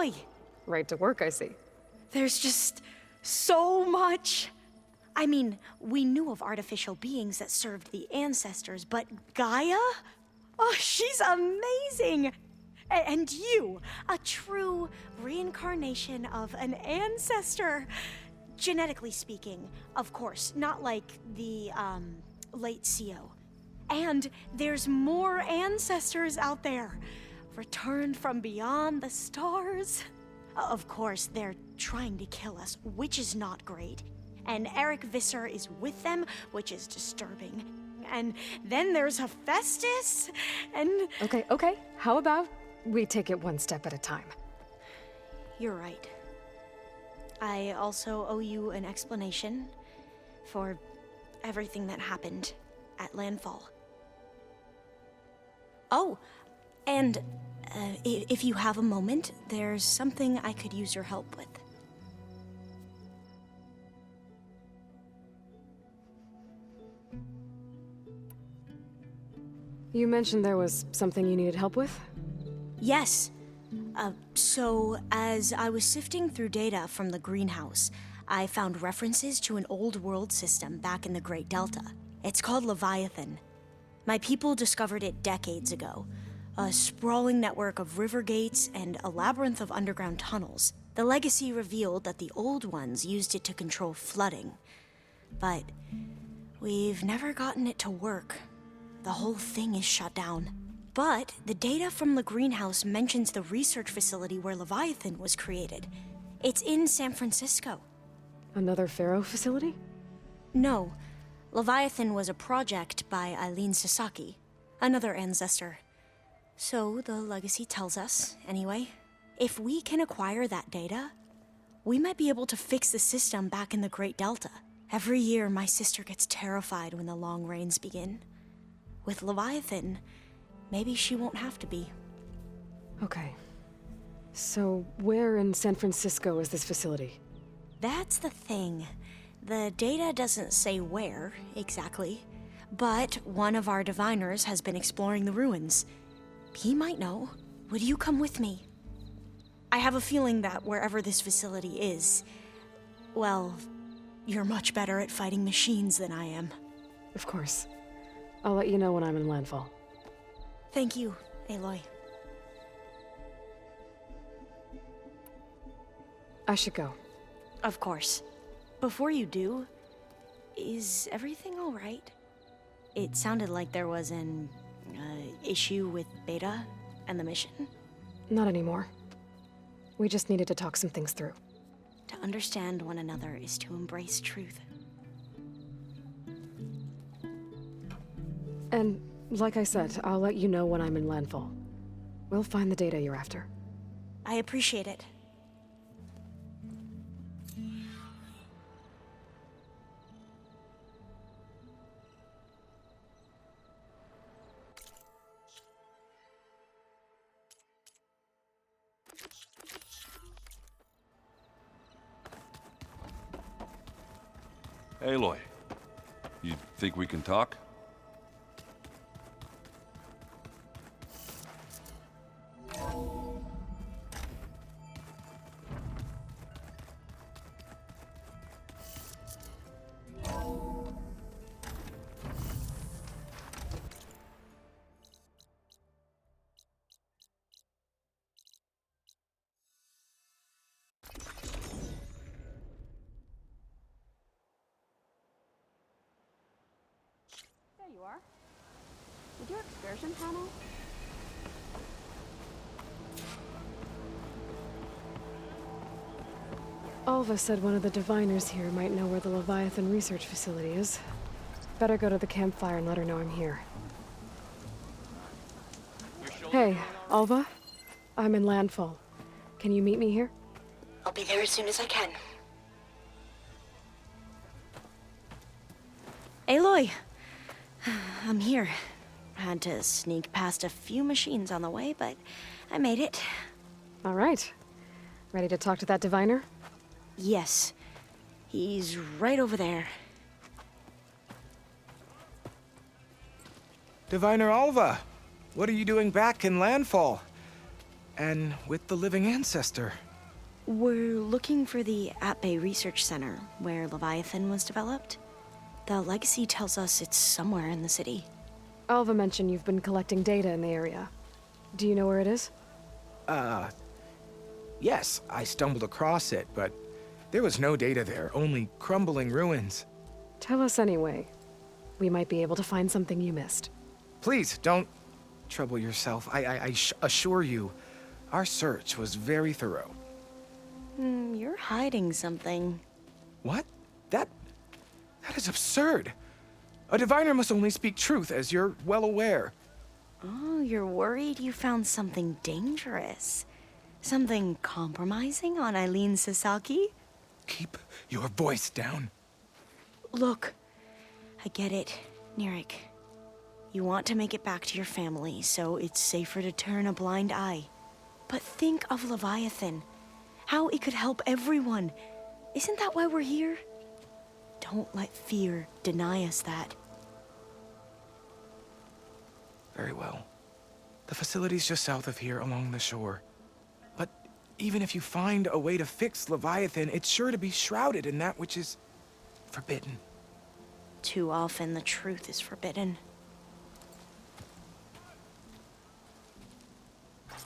Aloy! Right to work, I see. There's just so much. I mean, we knew of artificial beings that served the ancestors, but Gaia? Oh, she's amazing! And you, a true reincarnation of an ancestor. Genetically speaking, of course, not like the, late CO. And there's more ancestors out there, returned from beyond the stars. Of course, they're trying to kill us, which is not great. And Eric Visser is with them, which is disturbing. And then there's Hephaestus, and... Okay. How about we take it one step at a time? You're right. I also owe you an explanation for everything that happened at Landfall. Oh, and if you have a moment, there's something I could use your help with. You mentioned there was something you needed help with? Yes. So, as I was sifting through data from the greenhouse, I found references to an old world system back in the Great Delta. It's called Leviathan. My people discovered it decades ago. A sprawling network of river gates and a labyrinth of underground tunnels. The legacy revealed that the old ones used it to control flooding. But we've never gotten it to work. The whole thing is shut down. But the data from the greenhouse mentions the research facility where Leviathan was created. It's in San Francisco. Another Pharaoh facility? No. Leviathan was a project by Eileen Sasaki, another ancestor. So the legacy tells us, anyway, if we can acquire that data, we might be able to fix the system back in the Great Delta. Every year, my sister gets terrified when the long rains begin. With Leviathan, maybe she won't have to be. Okay. So, where in San Francisco is this facility? That's the thing. The data doesn't say where, exactly. But one of our diviners has been exploring the ruins. He might know. Would you come with me? I have a feeling that wherever this facility is, well, you're much better at fighting machines than I am. Of course. I'll let you know when I'm in landfall. Thank you, Aloy. I should go. Of course. Before you do, is everything all right? It sounded like there was an issue with Beta and the mission. Not anymore. We just needed to talk some things through. To understand one another is to embrace truth. And, like I said, I'll let you know when I'm in landfall. We'll find the data you're after. I appreciate it. Aloy, you think we can talk? There you are. With your excursion panel? Alva said one of the diviners here might know where the Leviathan research facility is. Better go to the campfire and let her know I'm here. Hey, Alva? I'm in landfall. Can you meet me here? I'll be there as soon as I can. Aloy! I'm here. Had to sneak past a few machines on the way, but I made it. All right. Ready to talk to that diviner? Yes. He's right over there. Diviner Alva, what are you doing back in landfall? and with the living ancestor. We're looking for the At-Bay Research Center, where Leviathan was developed. The legacy tells us it's somewhere in the city. Alva mentioned you've been collecting data in the area. Do you know where it is? Yes, I stumbled across it, but there was no data there, only crumbling ruins. Tell us anyway. We might be able to find something you missed. Please, don't trouble yourself. I assure you, our search was very thorough. You're hiding something. What? That is absurd. A diviner must only speak truth, as you're well aware. Oh, you're worried you found something dangerous? Something compromising on Eileen Sasaki? Keep your voice down. Look, I get it, Nirik. You want to make it back to your family, so it's safer to turn a blind eye. But think of Leviathan. How it could help everyone. Isn't that why we're here? Don't let fear deny us that. Very well. The facility's just south of here, along the shore. But even if you find a way to fix Leviathan, it's sure to be shrouded in that which is forbidden. Too often the truth is forbidden.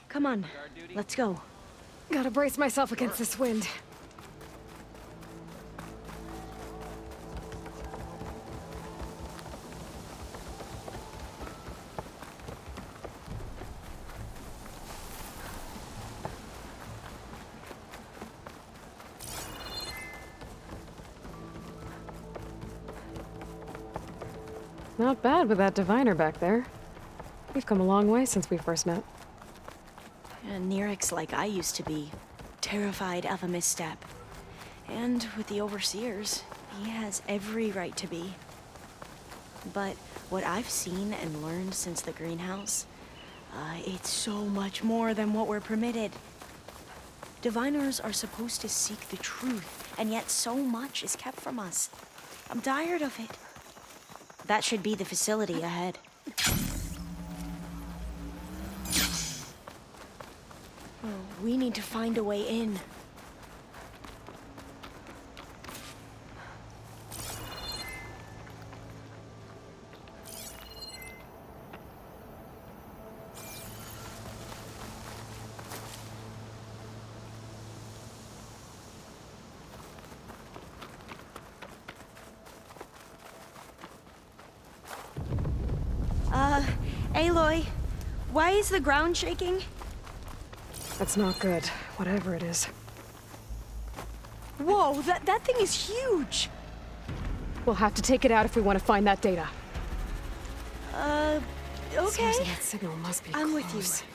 Come on, let's go. Gotta brace myself against this wind. Not bad with that diviner back there. We've come a long way since we first met. And Nirik's like I used to be, terrified of a misstep. And with the Overseers, he has every right to be. But what I've seen and learned since the greenhouse, it's so much more than what we're permitted. Diviners are supposed to seek the truth, and yet so much is kept from us. I'm tired of it. That should be the facility ahead. Oh, we need to find a way in. Aloy, why is the ground shaking? That's not good, whatever it is. Whoa, that thing is huge! We'll have to take it out if we want to find that data. Okay. Seriously, that signal must be I'm close. with you.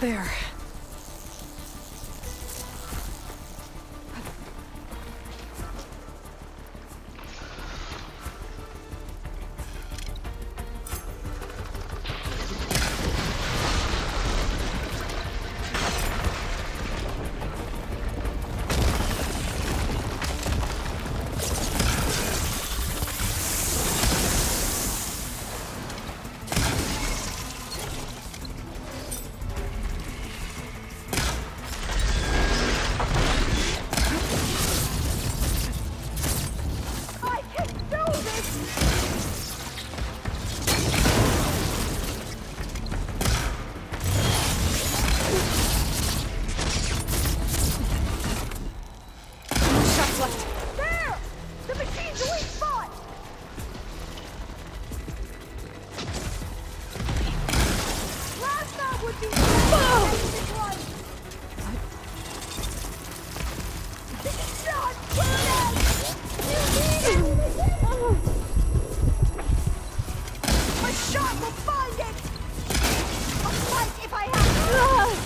There. A shot will find it! I'll fight if I have to!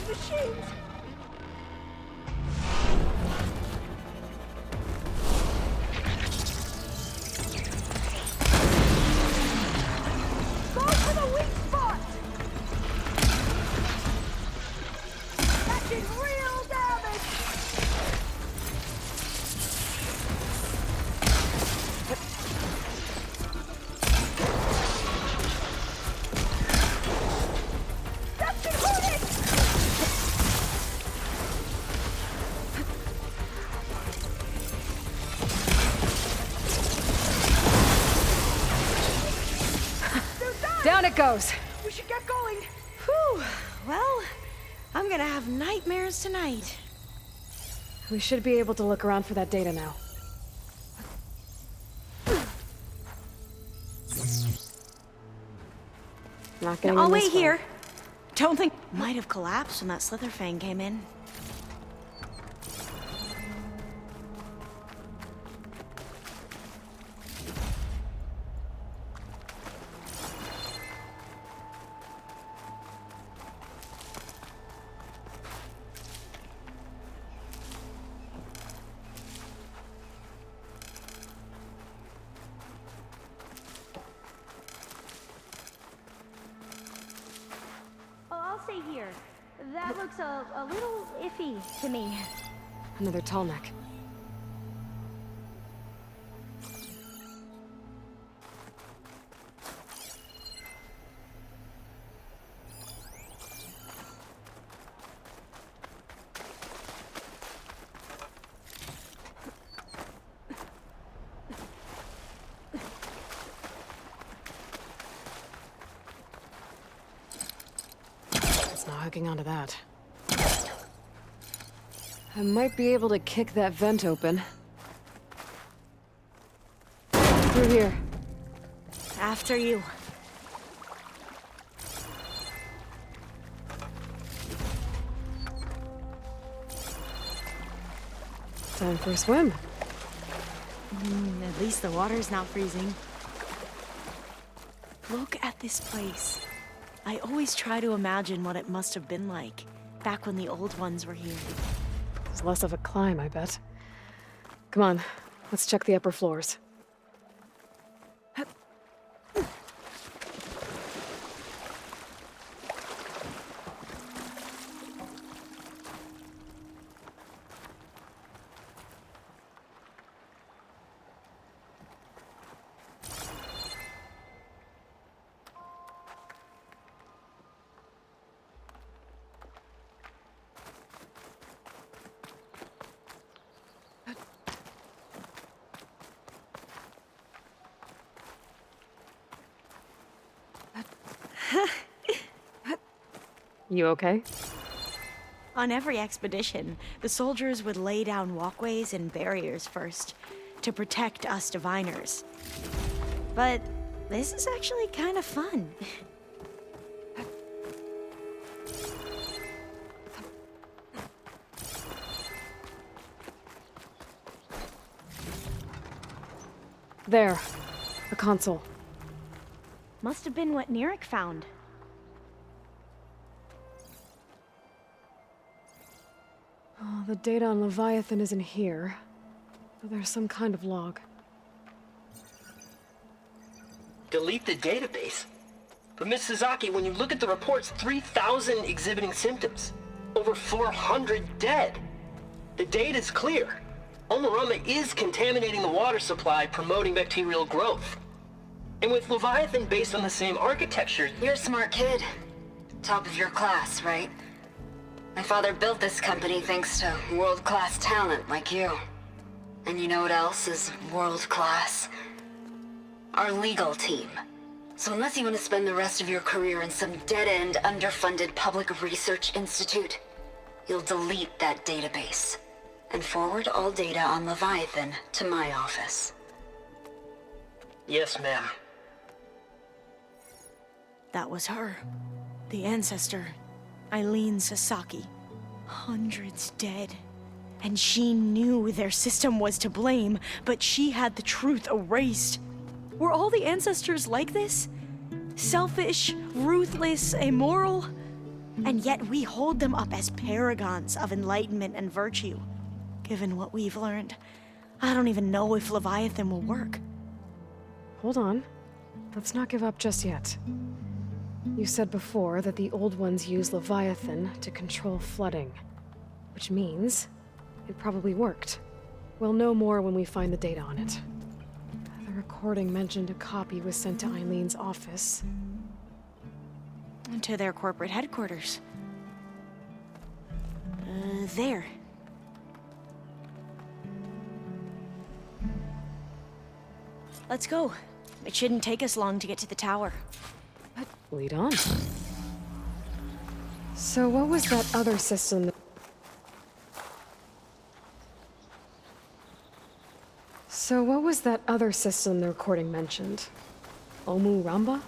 Machines! Go for the weak spot! That did real damage! That should hurt it! Down it goes! We should get going! Whew! Well, I'm gonna have nightmares tonight. We should be able to look around for that data now. Not getting I'll in this wait way. here. Don't think might have collapsed when that Slitherfang came in. I'll stay here. That looks a little iffy to me. Another tall neck. It's not hooking onto that. I might be able to kick that vent open. Through here. After you. Time for a swim. At least the water's not freezing. Look at this place. I always try to imagine what it must have been like back when the old ones were here. It's less of a climb, I bet. Come on, let's check the upper floors. You okay? On every expedition, the soldiers would lay down walkways and barriers first to protect us diviners. But this is actually kind of fun. There. A console. Must have been what Nirik found. Oh, the data on Leviathan isn't here. But there's some kind of log. Delete the database? But Miss Sasaki, when you look at the reports, 3,000 exhibiting symptoms. Over 400 dead. The data's clear. Omarama is contaminating the water supply, promoting bacterial growth. And with Leviathan based on the same architecture, You're a smart kid. Top of your class, right? My father built this company thanks to world-class talent like you. And you know what else is world-class? Our legal team. So unless you want to spend the rest of your career in some dead-end, underfunded public research institute, you'll delete that database and forward all data on Leviathan to my office. Yes, ma'am. That was her. The ancestor, Eileen Sasaki. Hundreds dead. And she knew their system was to blame, but she had the truth erased. Were all the ancestors like this? Selfish, ruthless, immoral? And yet we hold them up as paragons of enlightenment and virtue. Given what we've learned, I don't even know if Leviathan will work. Hold on. Let's not give up just yet. You said before that the old ones use Leviathan to control flooding. Which means it probably worked. We'll know more when we find the data on it. The recording mentioned a copy was sent to Eileen's office. To their corporate headquarters. There. Let's go. It shouldn't take us long to get to the tower. Lead on. So what was that other system? The recording mentioned? Omu Ramba?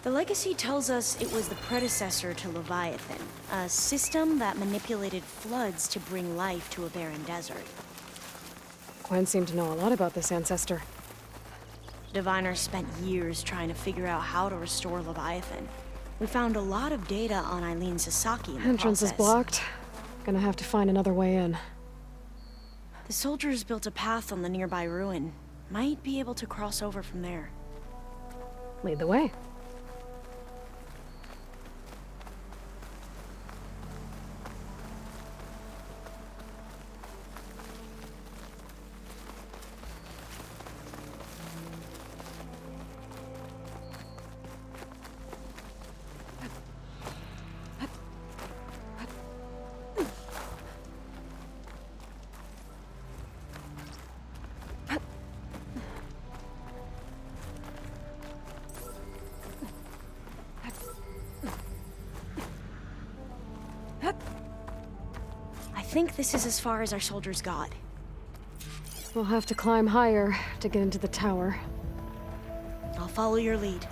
The legacy tells us it was the predecessor to Leviathan, a system that manipulated floods to bring life to a barren desert. Gwen seemed to know a lot about this ancestor. Diviners spent years trying to figure out how to restore Leviathan. We found a lot of data on Eileen Sasaki in the Entrance process. is blocked. Gonna have to find another way in. The soldiers built a path on the nearby ruin. Might be able to cross over from there. Lead the way. I think this is as far as our soldiers got. We'll have to climb higher to get into the tower. I'll follow your lead.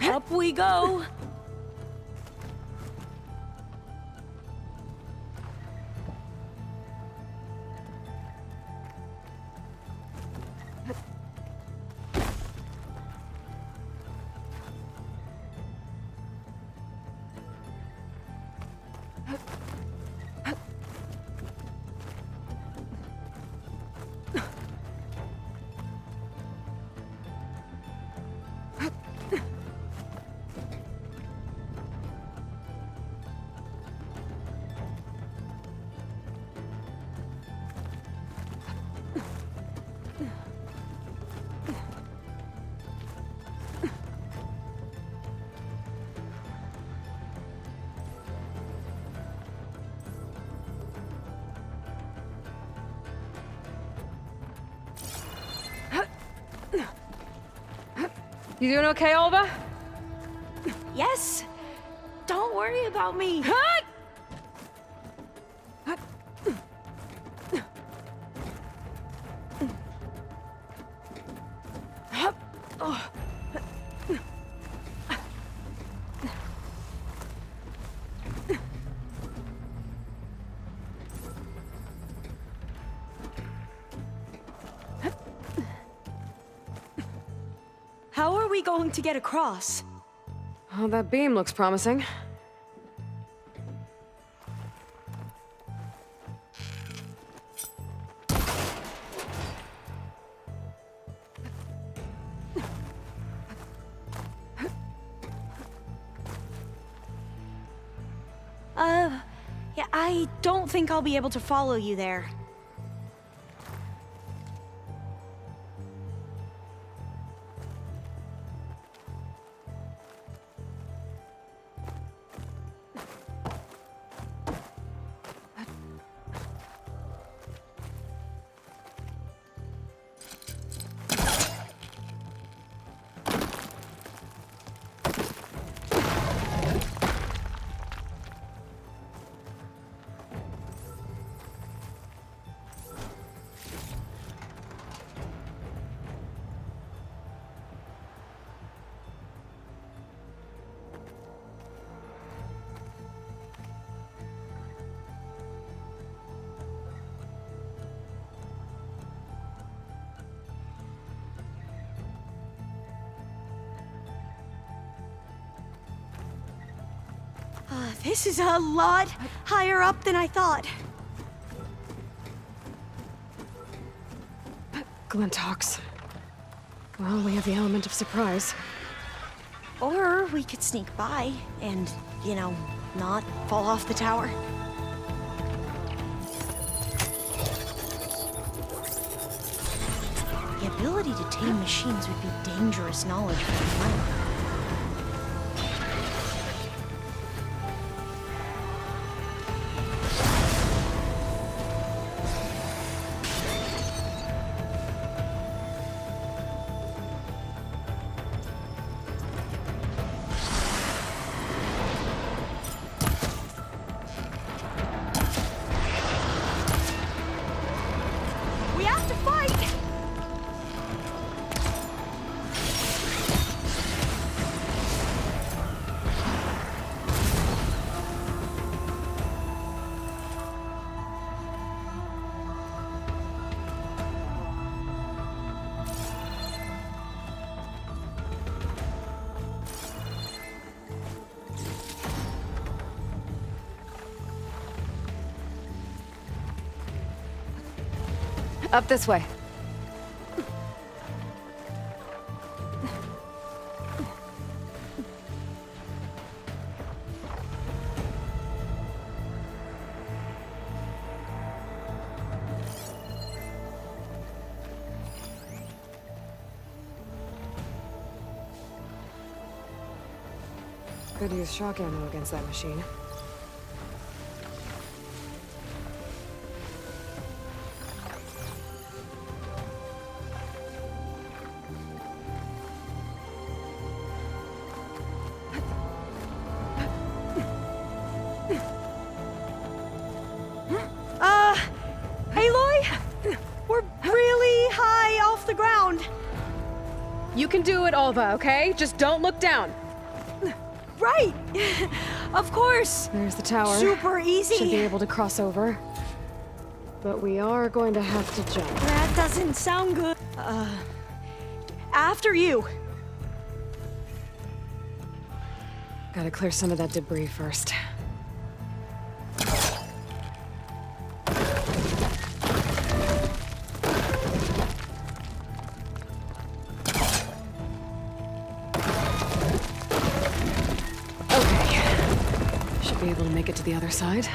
Up we go! You doing okay, Olva? Yes! Don't worry about me! How are we going to get across? Oh, that beam looks promising. Yeah, I don't think I'll be able to follow you there. This is a lot higher up than I thought. Glintox. Well, we have the element of surprise. Or we could sneak by and, you know, not fall off the tower. The ability to tame machines would be dangerous knowledge for the mind. We have to fight! Up this way. Could use shock ammo against that machine. Aloy? We're really high off the ground. You can do it, Alva, okay? Just don't look down. Right. Of course. There's the tower. Super easy. Should be able to cross over. But we are going to have to jump. That doesn't sound good. After you. Gotta clear some of that debris first. Be able to make it to the other side.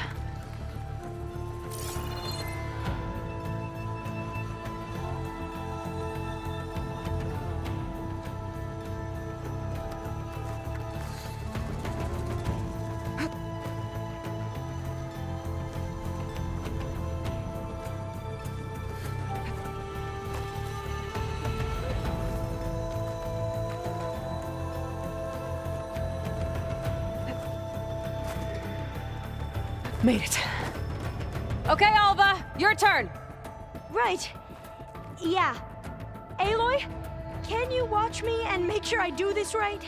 Made it. Okay, Alva, your turn. Right. Yeah. Aloy, can you watch me and make sure I do this right?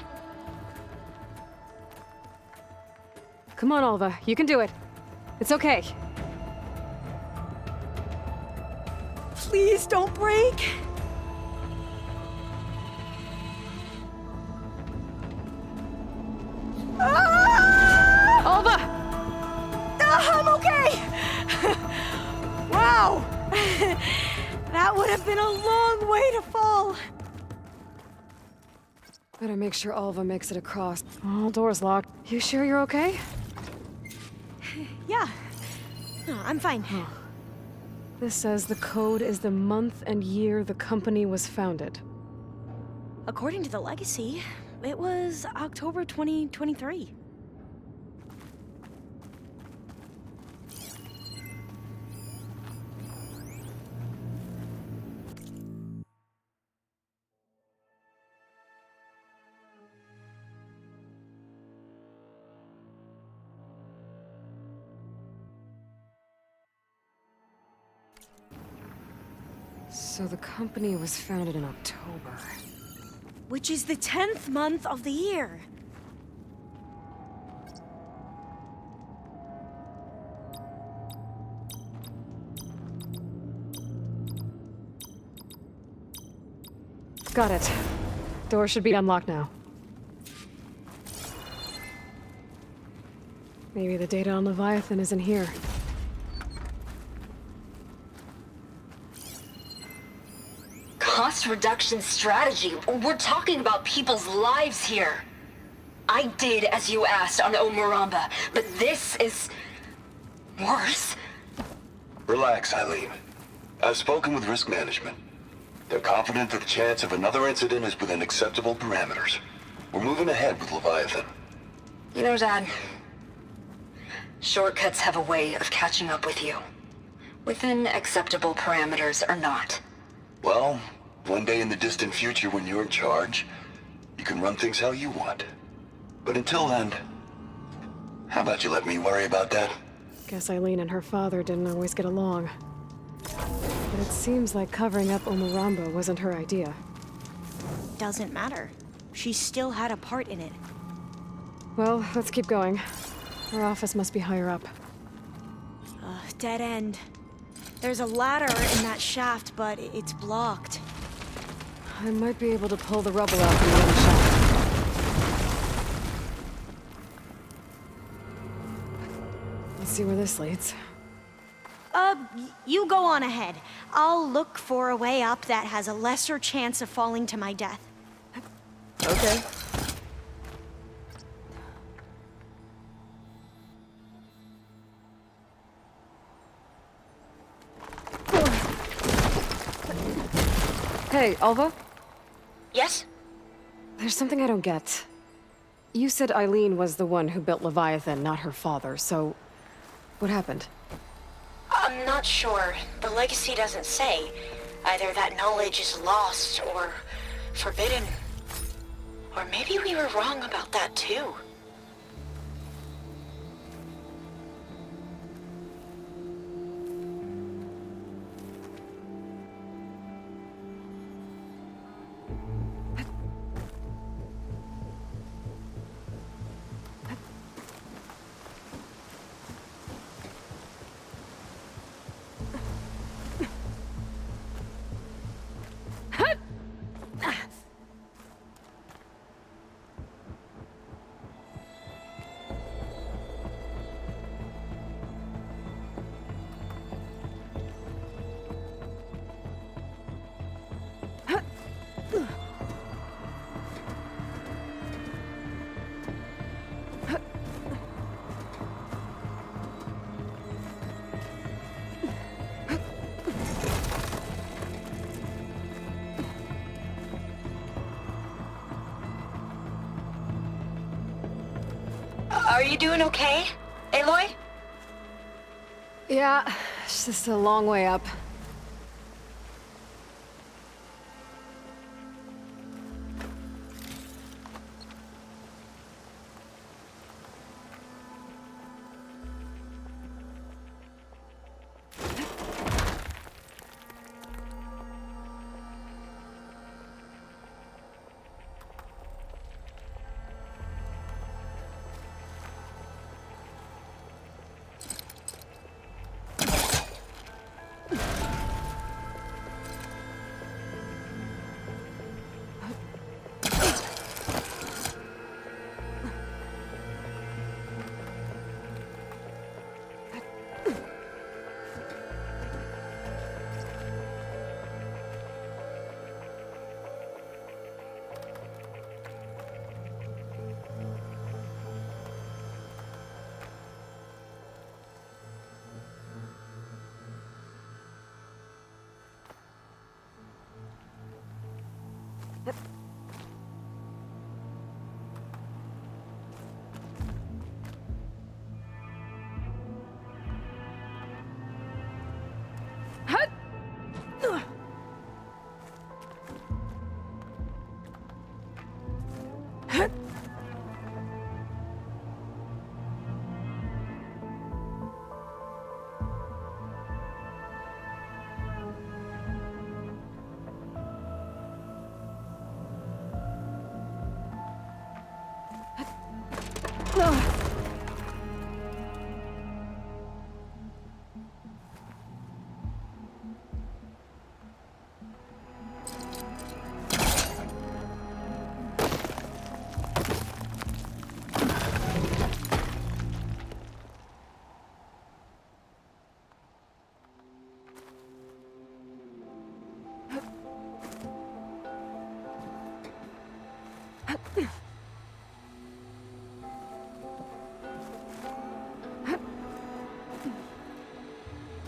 Come on, Alva, you can do it. It's okay. Please don't break. Ah! Alva! I'm okay! Wow! That would have been a long way to fall. Better make sure Alva makes it across. Oh, door's locked. You sure you're okay? No, I'm fine. This says the code is the month and year the company was founded. According to the legacy, it was October 2023. So the company was founded in October. Which is the 10th month of the year. Got it. Door should be unlocked now. Maybe the data on Leviathan is in here. Cost reduction strategy? We're talking about people's lives here. I did as you asked on Omuramba, but this is... worse. Relax, Eileen. I've spoken with risk management. They're confident that the chance of another incident is within acceptable parameters. We're moving ahead with Leviathan. You know, Dad, shortcuts have a way of catching up with you. Within acceptable parameters or not. Well, one day in the distant future when you're in charge, you can run things how you want. But until then, how about you let me worry about that? Guess Eileen and her father didn't always get along. But it seems like covering up Omuramba wasn't her idea. Doesn't matter. She still had a part in it. Well, let's keep going. Her office must be higher up. Dead end. There's a ladder in that shaft, but it's blocked. I might be able to pull the rubble out from the other shaft. Let's see where this leads. You go on ahead. I'll look for a way up that has a lesser chance of falling to my death. Okay. Hey, Alva? Yes? There's something I don't get. You said Eileen was the one who built Leviathan, not her father, so... what happened? I'm not sure. The legacy doesn't say. Either that knowledge is lost or forbidden. Or maybe we were wrong about that too. Are you doing okay, Aloy? Yeah, it's just a long way up.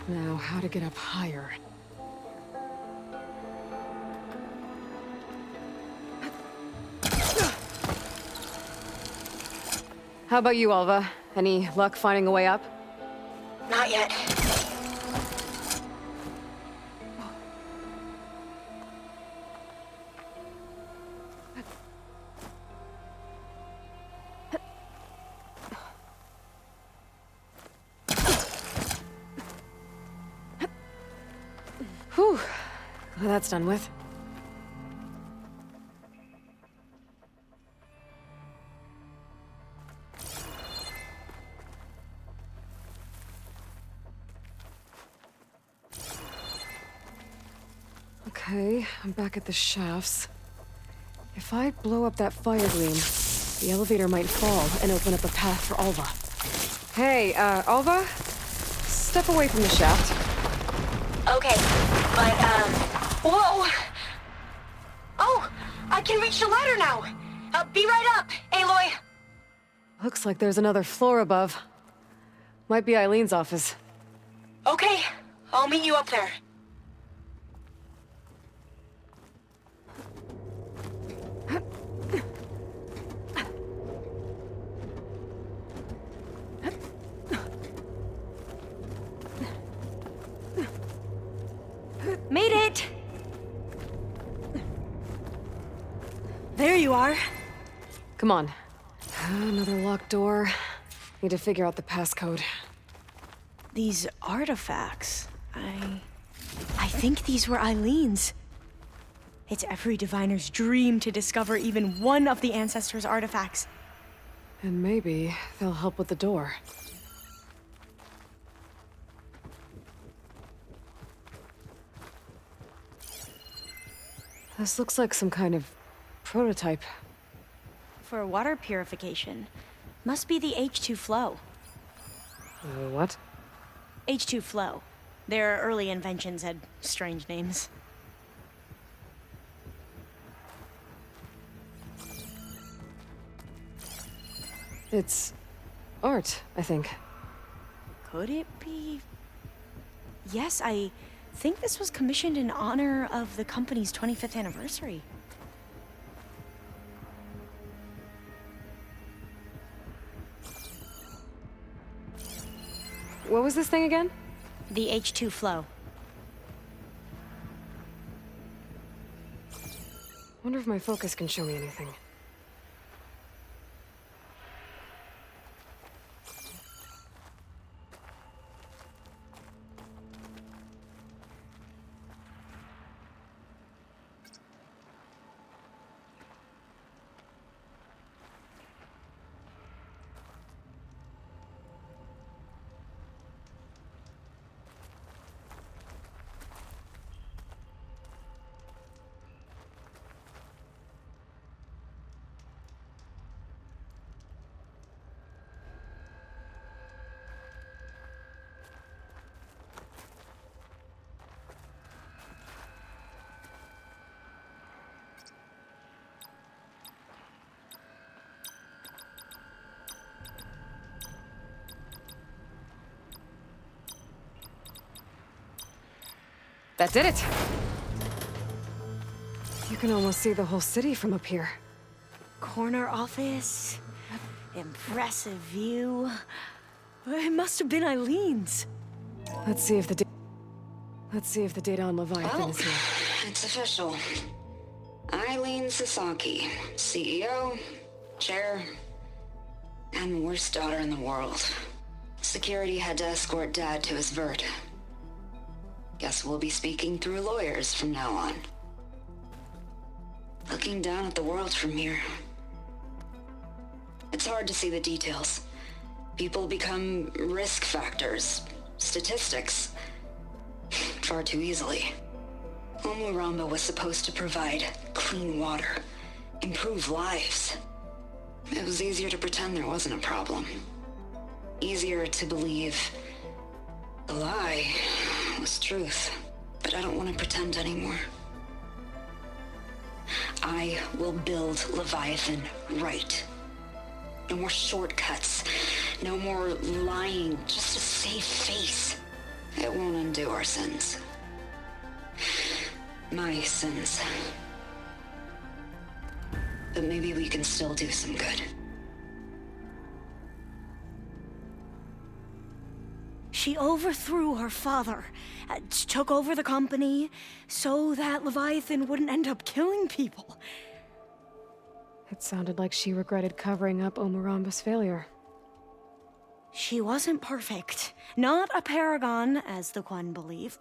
Now, how to get up higher? How about you, Alva? Any luck finding a way up? Not yet. Whew. Glad that's done with. Okay, I'm back at the shafts. If I blow up that fire gleam, the elevator might fall and open up a path for Alva. Hey, Alva? Step away from the shaft. Okay, but, whoa! Oh, I can reach the ladder now! Be right up, Aloy! Looks like there's another floor above. Might be Eileen's office. Okay, I'll meet you up there. Made it! There you are. Come on. Another locked door. Need to figure out the passcode. These artifacts, I think these were Eileen's. It's every diviner's dream to discover even one of the Ancestors' artifacts. And maybe they'll help with the door. This looks like some kind of prototype. For water purification. Must be the H2 flow. What? H2 flow. Their early inventions had strange names. It's art, I think. Could it be? Yes, I think this was commissioned in honor of the company's 25th anniversary. What was this thing again? The H2 flow. Wonder if my focus can show me anything. That did it! You can almost see the whole city from up here. Corner office. Impressive view. It must have been Eileen's. Let's see if the data on Leviathan Well, is here. it's official. Eileen Sasaki, CEO, chair, and worst daughter in the world. Security had to escort Dad to his vert. Guess we'll be speaking through lawyers from now on. Looking down at the world from here. It's It's hard to see the details. People become risk factors, statistics, far too easily. Omuramba was supposed to provide clean water, improve lives. It was easier to pretend there wasn't a problem. Easier to believe the lie was truth. But I don't want to pretend anymore. I will build Leviathan right. No more shortcuts. No more lying just to save face. It won't undo our sins. My sins. But maybe we can still do some good. She overthrew her father, took over the company, so that Leviathan wouldn't end up killing people. It sounded like she regretted covering up Omuramba's failure. She wasn't perfect. Not a paragon, as the Quan believe,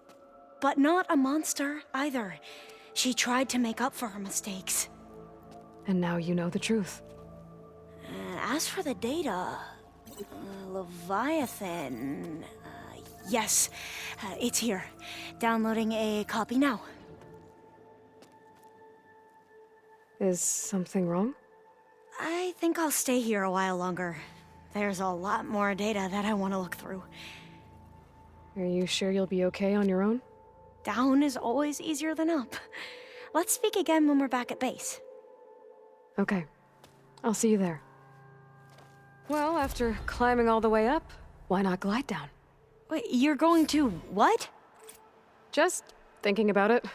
but not a monster either. She tried to make up for her mistakes. And now you know the truth. As for the data, Leviathan... yes, it's here. Downloading a copy now. Is something wrong? I think I'll stay here a while longer. There's a lot more data that I want to look through. Are you sure you'll be okay on your own? Down is always easier than up. Let's speak again when we're back at base. Okay. I'll see you there. Well, after climbing all the way up, why not glide down? Wait, you're going to what? Just thinking about it.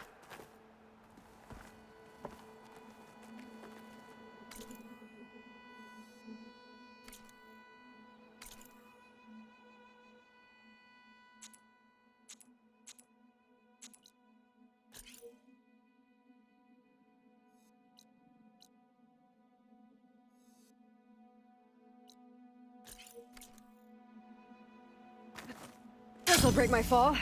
This'll break my fall.